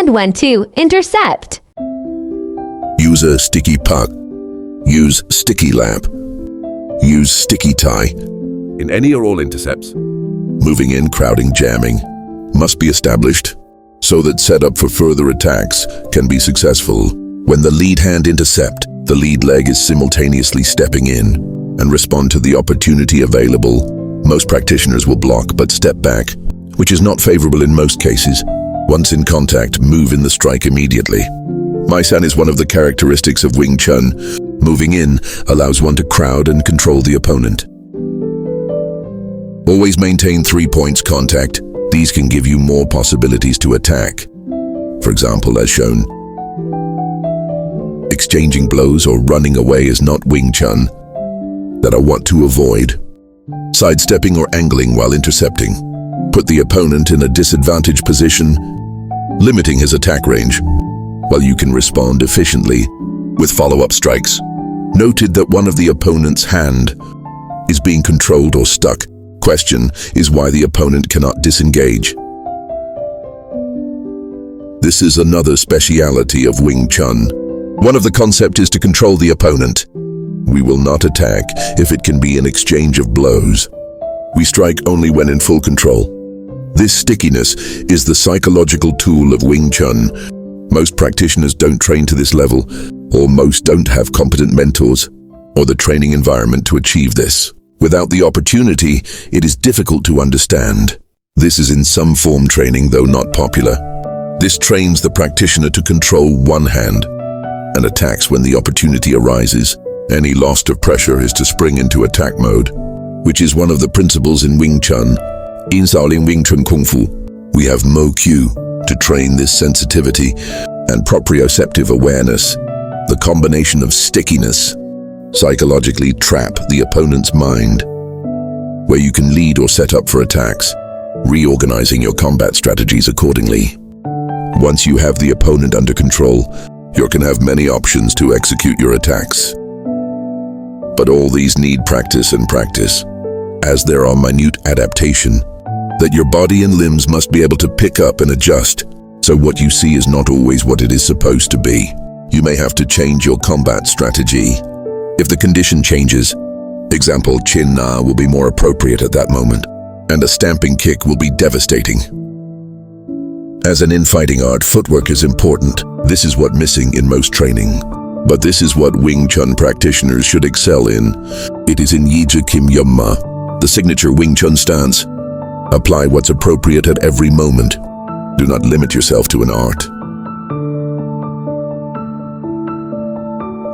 and when to intercept. Use a sticky puck. Use sticky lap. Use sticky tie. In any or all intercepts, Moving in, crowding, jamming must be established so that setup for further attacks can be successful. When the lead hand intercept, the lead leg is simultaneously stepping in and respond to the opportunity available. Most practitioners will block but step back, which is not favorable in most cases. Once in contact, move in the strike immediately. Maisan is one of the characteristics of Wing Chun. Moving in allows one to crowd and control the opponent. Always maintain 3 points contact. These can give you more possibilities to attack. For example, as shown, exchanging blows or running away is not Wing Chun that I want to avoid. Sidestepping or angling while intercepting put the opponent in a disadvantaged position, limiting his attack range, while you can respond efficiently with follow-up strikes. Noted that one of the opponent's hand is being controlled or stuck. Question is why the opponent cannot disengage. This is another speciality of Wing Chun. One of the concepts is to control the opponent. We will not attack if it can be an exchange of blows. We strike only when in full control. This stickiness is the psychological tool of Wing Chun. Most practitioners don't train to this level, or most don't have competent mentors or the training environment to achieve this. Without the opportunity, it is difficult to understand. This is in some form training, though not popular. This trains the practitioner to control one hand and attacks when the opportunity arises. Any loss of pressure is to spring into attack mode, which is one of the principles in Wing Chun. In Shaolin Wing Chun Kung Fu, we have Mo Q to train this sensitivity and proprioceptive awareness. The combination of stickiness psychologically trap the opponent's mind, where you can lead or set up for attacks, reorganizing your combat strategies accordingly. Once you have the opponent under control, you can have many options to execute your attacks. But all these need practice and practice, as there are minute adaptation that your body and limbs must be able to pick up and adjust, so what you see is not always what it is supposed to be. You may have to change your combat strategy if the condition changes. Example, Chin Na will be more appropriate at that moment, and a stamping kick will be devastating. As an infighting art, footwork is important. This is what missing in most training. But this is what Wing Chun practitioners should excel in. It is in Yija Kim Yumma, the signature Wing Chun stance. Apply what's appropriate at every moment. Do not limit yourself to an art.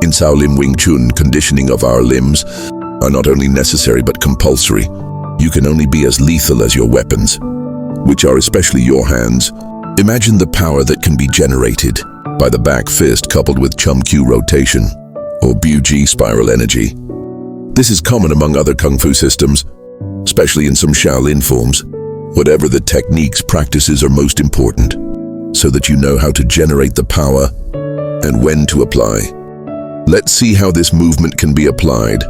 In Shaolin Wing Chun, conditioning of our limbs are not only necessary but compulsory. You can only be as lethal as your weapons, which are especially your hands. Imagine the power that can be generated by the back fist coupled with Chum Q rotation or Bu-Ji spiral energy. This is common among other Kung Fu systems, especially in some Shaolin forms. Whatever the techniques, practices are most important, so that you know how to generate the power and when to apply. Let's see how this movement can be applied.